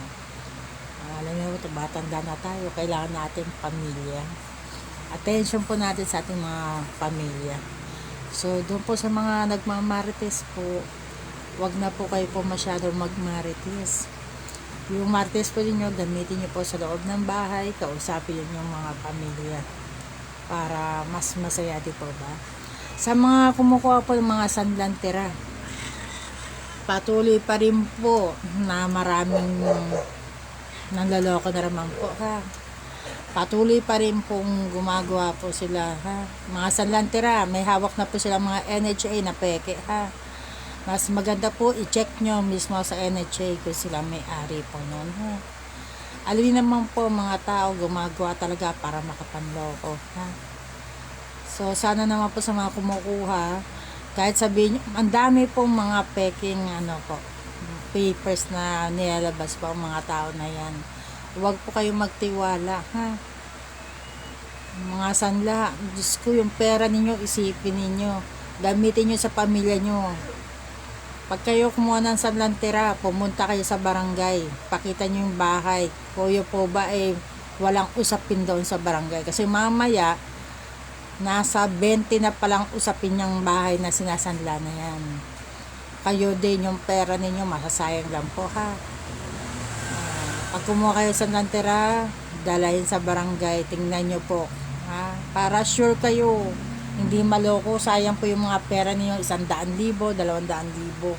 Alam niyo, batanda na tayo, kailangan natin pamilya. Attention po natin sa ating mga pamilya. So, doon po sa mga nagmamarites po, wag na po kayo po masyado magmarites. Yung marites po ninyo, gamitin nyo po sa loob ng bahay, kausapin nyo yung mga pamilya para mas masaya, di po ba? Sa mga kumukuha po ng mga sanlantera, patuloy pa rin po na maraming nanloloko na naman po, ha. Patuloy pa rin pong gumagawa po sila, ha. Mga sanlantera, may hawak na po sila mga NHA na peke, ha. Mas maganda po i-check nyo mismo sa NHA kung sila may-ari po nun, ha. Alin naman po mga tao gumagawa talaga para makapanloko, ha. So sana naman po sa mga kumukuha, kahit sabihin nyo, ang dami pong mga peking papers na nilalabas pa ang mga tao na yan. Huwag po kayong magtiwala, ha. Mga sanla, Diyos ko, yung pera ninyo, isipin ninyo. Gamitin nyo sa pamilya nyo. Pag kayo kumuha ng sanlantera, pumunta kayo sa barangay. Pakita nyo yung bahay. Kuya po ba walang usapin doon sa barangay. Kasi mamaya, nasa 20 na palang usapin niyang bahay na sinasanla na yan. Kayo din, yung pera ninyo, masasayang lang po, ha. Pag kumuha kayo sa sanlantera, dalahin sa barangay, tingnan nyo po, ha. Para sure kayo, hindi maloko, sayang po yung mga pera ninyo, 100,000, 200,000.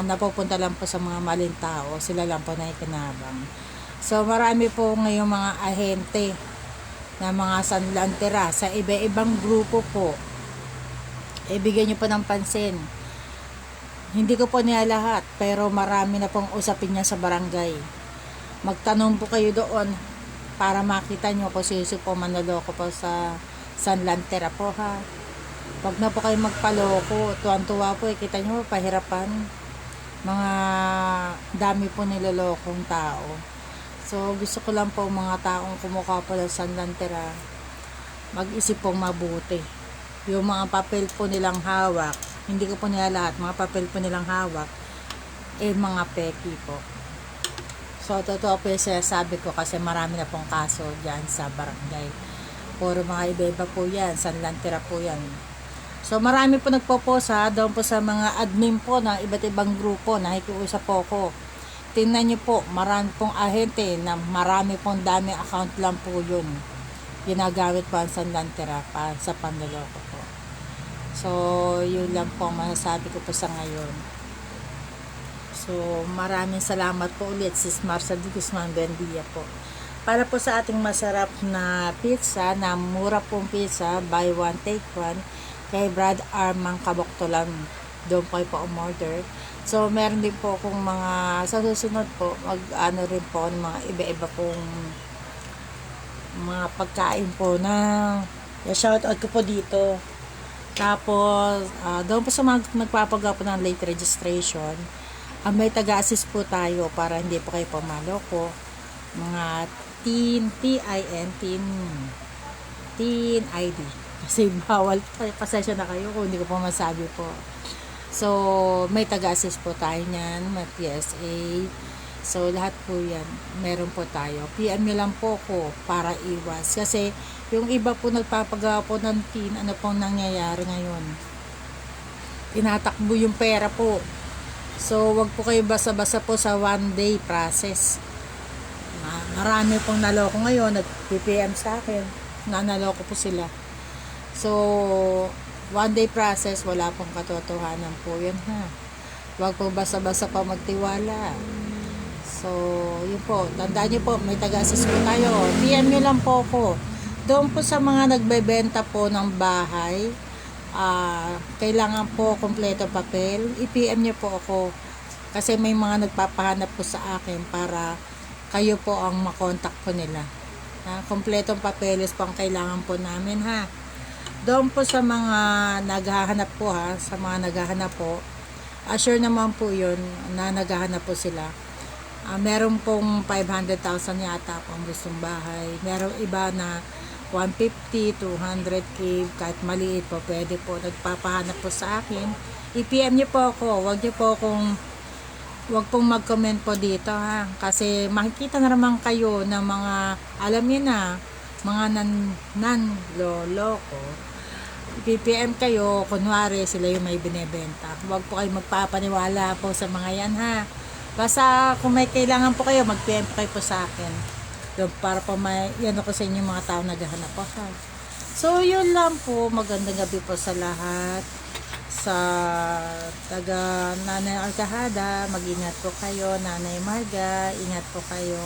Napupunta lang po sa mga maling tao, sila lang po nakikinabang. So marami po ngayong mga ahente na mga sanlantera sa iba-ibang grupo po. Ibigay nyo po ng pansin. Hindi ko po niya lahat, pero marami na pong usapin niya sa barangay. Magtanong po kayo doon para makita nyo kung sino po manloloko po sa sanlantera po, ha. Wag na po kayo magpaloko. Tuwan-tuwa po, kita nyo, pahirapan. Mga dami po nilolokong tao. So, gusto ko lang po mga taong kumukha po ng sanlantera, mag-isip pong mabuti. Yung mga papel po nilang hawak, hindi ko po nila lahat, mga papel po nilang hawak, mga peki po. So, totoo po yung sinasabi ko kasi marami na pong kaso dyan sa barangay. Puro mga iba-iba po yan, sanlantera po yan. So marami po nagpo-post, ha, doon po sa mga admin po ng iba't ibang grupo, nakikiusap po ko. Tingnan nyo po, marami pong ahente na marami pong dami account lang po yun. Ginagamit po ang sanlantera para sa panloloko po. So yun lang po ang masasabi ko po sa ngayon. So maraming salamat po ulit, Sis Marcia de Guzman Buendia po. Para po sa ating masarap na pizza, na mura pong pizza, buy one take one, kay Brad Armang Kaboktolan, doon po po umorder. So meron din po akong mga, sa susunod po, mag-ano rin po ng mga iba-iba pong mga pagkain po na shoutout ko po dito. Tapos, doon po sa mga nagpapagawa po ng late registration, may taga-assist po tayo para hindi po kayo pumaloko. Mga teen ID. Kasi bawal, pasensya na kayo kung hindi ko po masabi po. So, may taga-assist po tayo niyan, may PSA. So, lahat po yan, meron po tayo. PM nyo lang po ko para iwas. Kasi, yung iba po nagpapagawa po ng teen, ano pong nangyayari ngayon? Tinatakbo yung pera po. So, wag po kayo basa-basa po sa one day process. Marami pong naloko ngayon, nag-PPM sa akin, naloko po sila. So, one day process, wala pong katotohanan po yan, ha. Wag po basa-basa pa magtiwala. So, yun po, tandaan nyo po, may taga-assist po tayo. PM nyo lang po ko. Doon po sa mga nagbebenta po ng bahay, kailangan po kompleto papel, i-PM nyo po ako. Kasi may mga nagpapahanap po sa akin para kayo po ang makontak po nila. Kompletong papeles po ang kailangan po namin, ha. Doon po sa mga naghahanap po, ha, sa mga naghahanap po, assure naman po yun na naghahanap po sila. Meron pong 500,000 yata po ang gustong bahay. Merong iba na 150, 200k, kahit maliit po, pwede po. Nagpapahanap po sa akin. I-PM niyo po ako. Wag pong mag-comment po dito ha. Kasi makikita na naman kayo ng mga, alam niyo na, mga loloko. PPM kayo, kunwari sila yung may binebenta. Huwag po kayo magpapaniwala po sa mga yan ha. Basta kung may kailangan po kayo, mag-PM po kayo po sa akin. Para po may, yan ako sa inyo mga tao naghahanap po ha. So yun lang po, magandang gabi po sa lahat. Sa taga Nanay Alcahada, mag-ingat po kayo. Nanay Marga, ingat po kayo.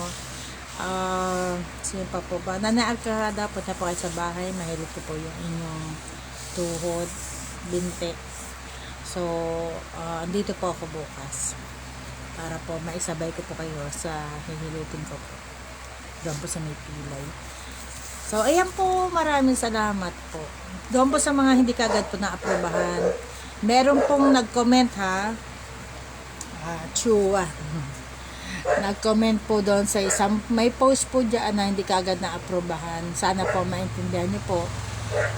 Sino pa po ba? Nanay Alcahada, punta po kayo sa bahay. Mahilig ko po yung inyong tuhod, binte. So, andito po ako bukas. Para po maisabay ko po kayo sa hihilutin ko po. Doon po sa may pilay. So, ayan po, maraming salamat po. Doon po sa mga hindi kagad po na-aprobahan. Meron pong nag-comment ha. Chua. Nag-comment po doon sa isang, may post po dyan na hindi kagad na-aprobahan. Sana po maintindihan niyo po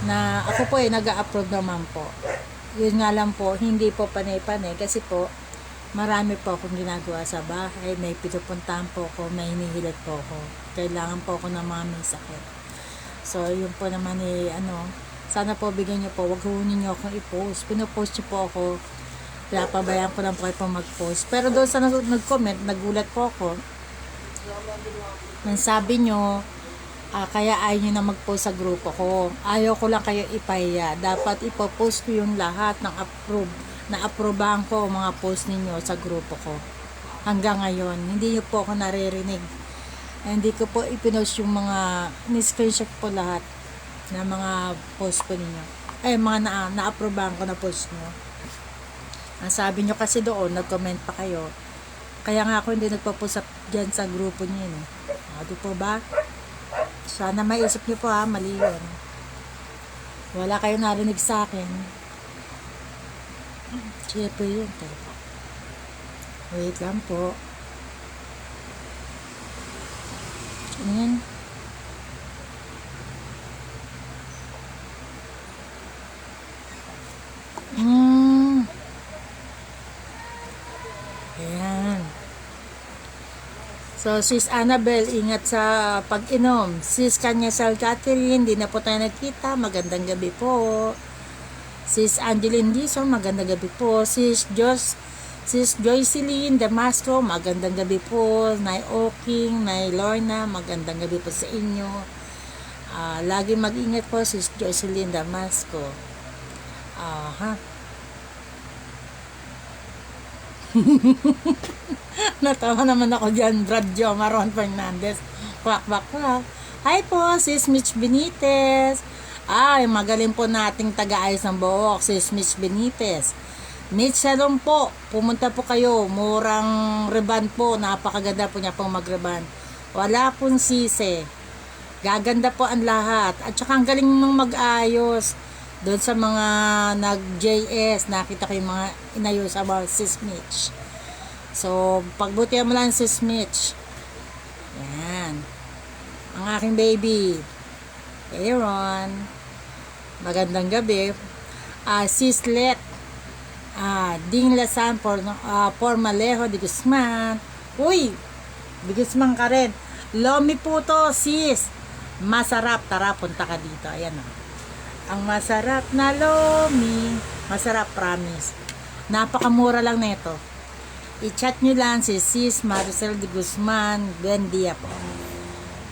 na ako po nag-a-approve naman po. Yun nga lang po, hindi po panay-panay kasi po marami po akong ginagawa sa bahay, may pinupuntahan po ako, may hinihilat po ako. Kailangan po ako ng mga may sakit. So, yun po naman sana po bigyan niyo po, wag hunin niyo akong i-post. Pinopost niyo po ako. Kaya pabayaan ko lang po kayo po mag-post. Pero doon sa nag-comment, nagulat po ako. Nang sabi niyo, kaya ayaw nyo na mag-post sa grupo ko. Ayaw ko lang kayo ipahiya. Dapat ipopost ko yung lahat ng na-approvean ko mga post ninyo sa grupo ko. Hanggang ngayon, hindi nyo po ako naririnig. Hindi ko po ipinost yung mga ni-screenshot po lahat na mga post po ninyo. Mga na-approvean ko na post nyo. Ang sabi nyo kasi doon, nag-comment pa kayo. Kaya nga ako hindi nagpo-post dyan sa grupo nyo. Di po ba? Sana maisip niyo po ha, mali yun. Wala kayong narinig sa akin. Siyempre yun. Wait lang po. Ano yan? Ayan. So, Sis Annabel, ingat sa pag-inom. Sis Kanyasal Catherine, hindi na po tayo nagkita. Magandang gabi po. Sis Angeline Dison, magandang gabi po. Sis Joyceline Damasco, magandang gabi po. Nay Oking, Nay Lorna, magandang gabi po sa inyo. Lagi mag-ingat po, Sis Joyceline Damasco. Natawa naman ako dyan, Brad Jo Maron Fernandez. Kwak. Hi po, Sis Mitch Benitez. Magaling po nating taga-ayos ng buhok, Sis Mitch Benitez. Mitch Salon po, pumunta po kayo. Murang riban po, napakaganda po niya pong magriban. Wala pong sisi. Gaganda po ang lahat. At saka ang galing mong mag-ayos. Doon sa mga nag-JS, nakita ko yung mga inayos about Sis Mitch. So, pagbutihan mo lang Sis Mitch. Yan. Ang aking baby. Aaron. Magandang gabi. Sis Let. Ding Lasan por Malejo de Guzman. Uy! De Guzman ka rin. Lomi po to, sis. Masarap. Tara, punta ka dito. Ayan o. Ang masarap na lomi. Masarap, promise. Napakamura lang nito. I-chat nyo lang si Sis Maricel de Guzman. Buen dia po.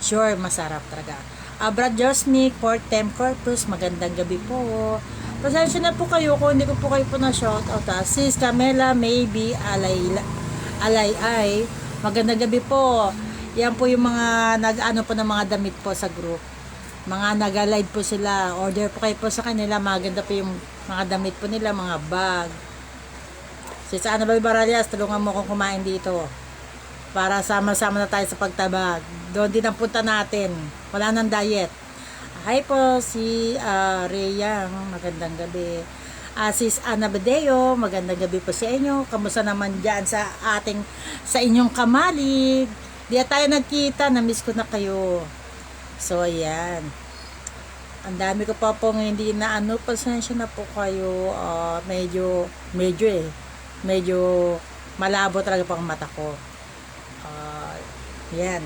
Sure, masarap talaga. Brad Josmic, Port Tem Corpus, magandang gabi po. Pasensya na po kayo kung hindi ko po kayo po na shoutout. Sis Camela, maybe, alay, magandang gabi po. Yan po yung mga nag-ano po ng mga damit po sa group. Mga nag-live po sila. Order po kayo po sa kanila. Maganda po yung mga damit po nila, mga bag. Sis Annabel Baralias, tulungan mo kong kumain dito. Para sama-sama na tayo sa pagtabag. Doon din ang punta natin. Wala nang diet. Hi po si Reyang. Magandang gabi. Sis Ana Badeo, magandang gabi po sa inyo. Kamusta naman dyan sa inyong kamalig? Di tayo nagkita, na-miss ko na kayo. So, ayan. Ang dami ko pa pong hindi na pasensya na po kayo. Medyo malabo talaga pang mata ko. Yan.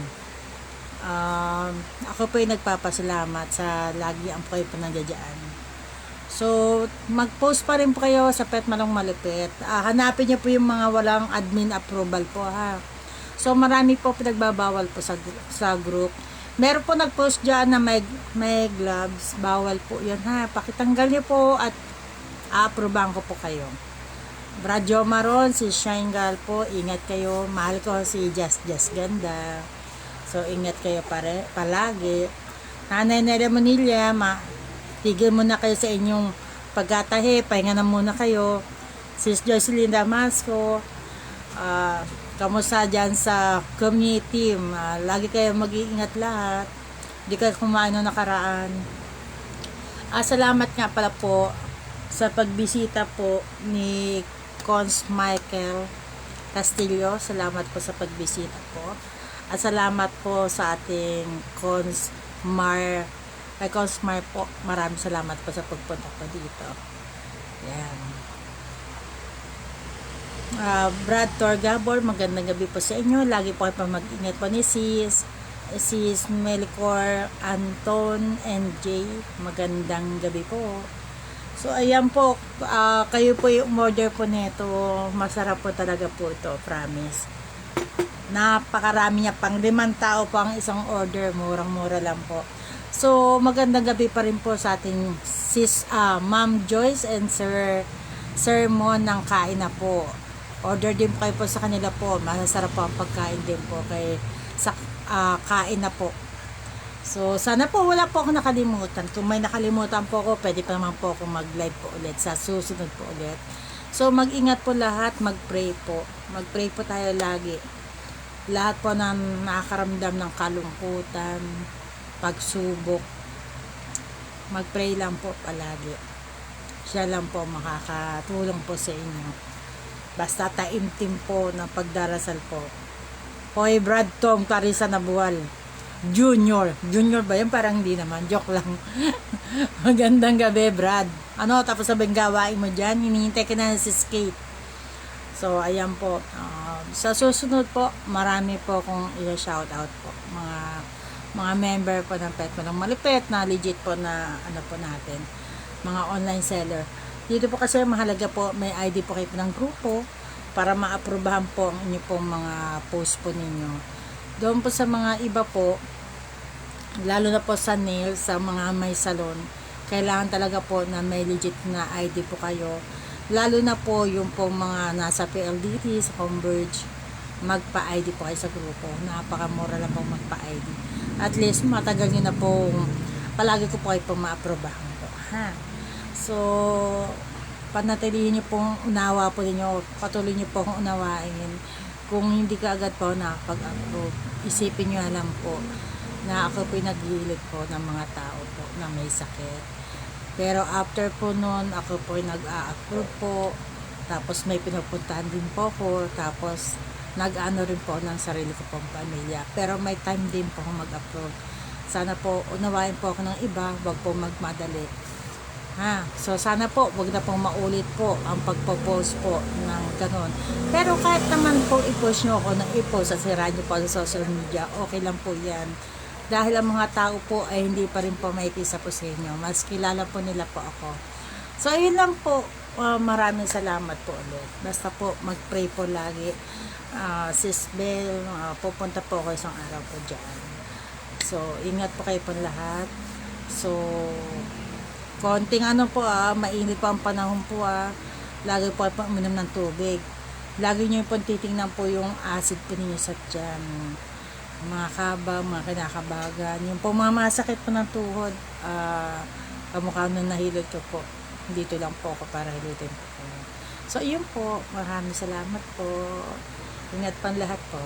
Ako po ay nagpapasalamat sa lagi ang kayo po nandiyan. So, mag-post pa rin po kayo sa Pet Manong Malupit. Hanapin niyo po yung mga walang admin approval po, ha. So, marami po pinagbabawal po sa group. Meron po nag-post dyan na may gloves. Bawal po yun, ha. Pakitanggal niyo po at a-approvean ko po kayo. Radyo Maron, si Shine Gal po, ingat kayo. Mahal ko si Just Ganda. So, ingat kayo palagi. Nanay Nelia Monilla, tigil muna kayo sa inyong pagkatahi. Pahinga na muna kayo. Sis Jocelyn Damasco, kamusta dyan sa community team? Lagi kayo mag-iingat lahat. Hindi kayo kumain noong nakaraan. Salamat nga pala po sa pagbisita po ni Cons Michael Castillo. Salamat po sa pagbisita po. At salamat po sa ating Cons Mar po. Maraming salamat po sa pagpunta po dito. Yan. Brad Torgabor, magandang gabi po sa inyo. Lagi po kayo mag-ingat po ni Sis Melicor, Anton, and Jay. Magandang gabi po. So, ayan po, kayo po yung order po nito. Masarap po talaga po ito, promise. Napakarami niya, pang 5 tao po ang isang order. Murang-mura lang po. So, magandang gabi pa rin po sa ating Ma'am Joyce and Sir Mon ng kain na po. Order din po kayo po sa kanila po. Masasarap po ang pagkain din po kain na po. So, sana po wala po ako nakalimutan. Kung may nakalimutan po ako, pwede pa naman po ako mag-live po ulit sa susunod po ulit. So, mag-ingat po lahat, mag-pray po. Mag-pray po tayo lagi. Lahat po na nakakaramdam ng kalungkutan, pagsubok, mag-pray lang po palagi. Siya lang po makakatulong po sa inyo. Basta taimtim po ng pagdarasal po. Hoy, Brad Tom Carissa Nabual. Junior ba yun? Parang hindi naman, joke lang. Magandang gabi, Brad. Tapos sabing gawain mo dyan, hinihintay ka na si Skate. So, ayan po. Sa susunod po, marami po akong i-shoutout po. Mga member po ng Pet Manong Malupit na legit po na po natin. Mga online seller. Dito po kasi mahalaga po, may ID po kayo po ng grupo para ma-aprobahan po ang inyo pong mga post po ninyo. Doon po sa mga iba po, lalo na po sa nails, sa mga may salon, kailangan talaga po na may legit na ID po kayo. Lalo na po yung po mga nasa PLDT, sa Converge, magpa-ID po kayo sa grupo. Napakamura lang po magpa-ID. At least matagal nyo na po, palagi ko po kayo po ma-aprobahan po. Ha? So, panatilihin nyo pong unawa po ninyo, patuloy nyo po kung unawain. Kung hindi ka agad po nakapag-approve, isipin nyo alam po na ako po nag-iilid po ng mga tao po na may sakit. Pero after po nun, ako po nag-a-approve po. Tapos may pinupuntahan din po ko. Tapos nag-ano rin po ng sarili ko pong pamilya. Pero may time din po akong mag-approve. Sana po unawain po ako ng iba, wag po magmadali. So sana po wag na pong maulit po ang pagpo-post po ng ganun. Pero kahit naman po i-post nyo ako ng i-post at sira nyo po sa social media, okay lang po yan. Dahil ang mga tao po ay hindi pa rin po maikisa po sa inyo. Mas kilala po nila po ako. So ayun lang po. Maraming salamat po ulit. Basta po mag-pray po lagi. Sis Bell, pupunta po ako isang araw po dyan. So ingat po kayo po lahat. So konting mainit pa ang panahon po lagi po kayo uminom ng tubig. Lagi nyo po titingnan po yung acid po ninyo sa tiyan. Mga kaba, mga kinakabagan. Yung po mga masakit po ng tuhod, kamukha nung nahilot ko po. Dito lang po ako para hilutin po. So, yun po. Maraming salamat po. Ingat pang lahat po.